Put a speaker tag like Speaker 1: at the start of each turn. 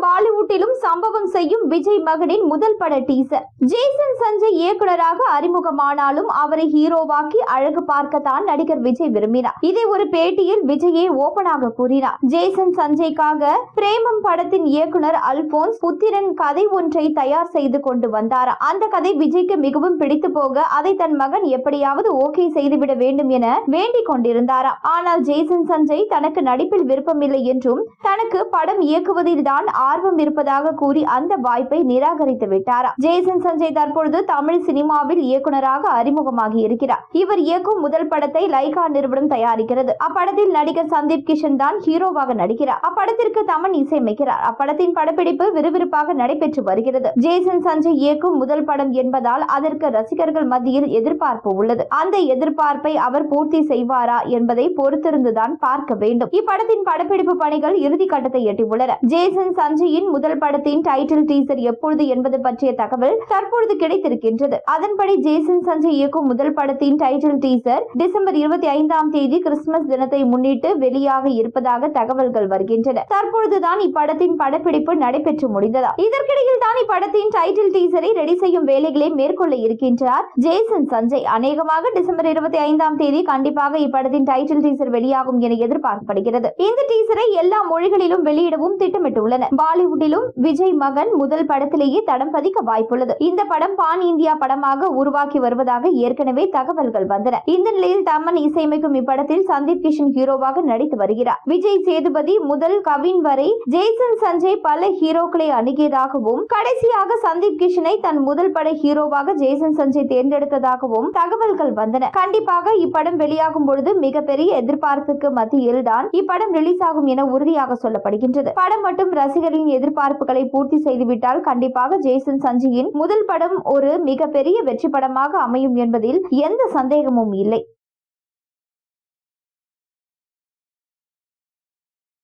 Speaker 1: பாலிவுட்டிலும் சம்பவம் செய்யும் விஜய் மகனின் முதல் பட டீசர். ஜேசன் சஞ்சய் இயக்குனராக அறிமுகமானாலும் அவரை ஹீரோவாக்கி அழகு பார்க்கத்தான் நடிகர் விஜய் விரும்பினார். இதை ஒரு பேட்டியில் விஜயே ஓபனாக கூறினார். ஜேசன் சஞ்சய்க்காக பிரேமம் படத்தின் இயக்குனர் அல்போன்ஸ் புத்திரன் கதை ஒன்றை தயார் செய்து கொண்டு வந்தார். அந்த கதை விஜய்க்கு மிகவும் பிடித்து போக அதை தன் மகன் எப்படியாவது ஓகே செய்துவிட வேண்டும் என வேண்டிக் கொண்டிருந்தாராம். ஆனால் ஜேசன் சஞ்சய் தனக்கு நடிப்பில் விருப்பமில்லை என்றும் தனக்கு படம் இயக்குவதில் தான் ஆர்வம் இருப்பதாக கூறி அந்த வாய்ப்பை நிராகரித்து விட்டாராம். ஜேசன் சஞ்சய் தற்பொழுது தமிழ் சினிமாவில் இயக்குனராக அறிமுகமாகி இருக்கிறார். இவர் இயக்கும் முதல் படத்தை லைகா நிறுவனம் தயாரிக்கிறது. அப்படத்தில் நடிகர் சந்தீப் கிஷன் தான் ஹீரோவாக நடிக்கிறார். அப்படத்திற்கு தமன் இசையமைக்கிறார். அப்படத்தின் படப்பிடிப்பு விறுவிறுப்பாக நடைபெற்று வருகிறது. ஜேசன் சஞ்சய் இயக்கும் முதல் படம் என்பதால் அதற்கு ரசிகர்கள் மத்தியில் எதிர்பார்ப்பு உள்ளது. அந்த எதிர்பார்ப்பை அவர் பூர்த்தி செய்வாரா என்பதை பொறுத்திருந்துதான் பார்க்க வேண்டும். இப்படத்தின் படப்பிடிப்பு பணிகள் இறுதி கட்டத்தை எட்டியுள்ளன. ஜேசன் சஞ்சயின் முதல் படத்தின் டைட்டில் டீசர் எப்பொழுது என்பது பற்றிய தகவல் தற்பொழுது கிடைத்திருக்கின்றது. அதன்படி ஜேசன் சஞ்சய் இயக்கும் முதல் படத்தின் டைட்டில் டீசர் டிசம்பர் 25ஆம் தேதி கிறிஸ்துமஸ் தினத்தை முன்னிட்டு வெளியாக இருப்பதாக தகவல்கள் வருகின்றன. தற்பொழுதுதான் இப்படத்தின் படப்பிடிப்பு நடைபெற்று முடிந்ததா. இதற்கிடையில் தான் இப்படத்தின் டைட்டில் டீசரை ரெடி செய்யும் வேலைகளை மேற்கொள்ள இருக்கின்றார் ஜேசன் சஞ்சய். அநேகமாக டிசம்பர் 25ஆம் தேதி கண்டிப்பாக இப்படத்தின் டைட்டில் டீசர் வெளியாகும் என எதிர்பார்க்கப்படுகிறது. இந்த டீசரை எல்லா மொழிகளிலும் வெளியிடவும் திட்டமிட்டுள்ளனர். பாலிவுட்டிலும் விஜய் மகன் முதல் படத்திலேயே தடம் பதிக்க வாய்ப்புள்ளது. இந்த படம் பான் இந்தியா படமாக உருவாக்கி வருவதாக ஏற்கனவே தகவல்கள் வந்தன. இந்த நிலையில் தமன் இசையமைக்கும் இப்படத்தில் சந்தீப் கிஷன் ஹீரோவாக நடித்து வருகிறார். விஜய் சேதுபதி முதல் கவின் வரை ஜேசன் சஞ்சய் பல ஹீரோக்களை அணுகியதாகவும் கடைசியாக சந்தீப் கிஷனை தன் முதல் பட ஹீரோவாக ஜேசன் சஞ்சய் தேர்ந்தெடுத்ததாகவும் தகவல்கள் வந்தன. கண்டிப்பாக இப்படம் வெளியாகும் பொழுது மிகப்பெரிய எதிர்பார்ப்புக்கு மத்தியில் தான் இப்படம் ரிலீஸ் ஆகும் என உறுதியாக சொல்லப்படுகின்றது. படம் மட்டும் ரசிகர்களின் எதிர்பார்ப்புகளை பூர்த்தி செய்துவிட்டால் கண்டிப்பாக ஜேசன் சஞ்சயின் முதல் படம் ஒரு மிகப்பெரிய வெற்றி படமாக அமையும் என்பதில் எந்த சந்தேகமும் இல்லை.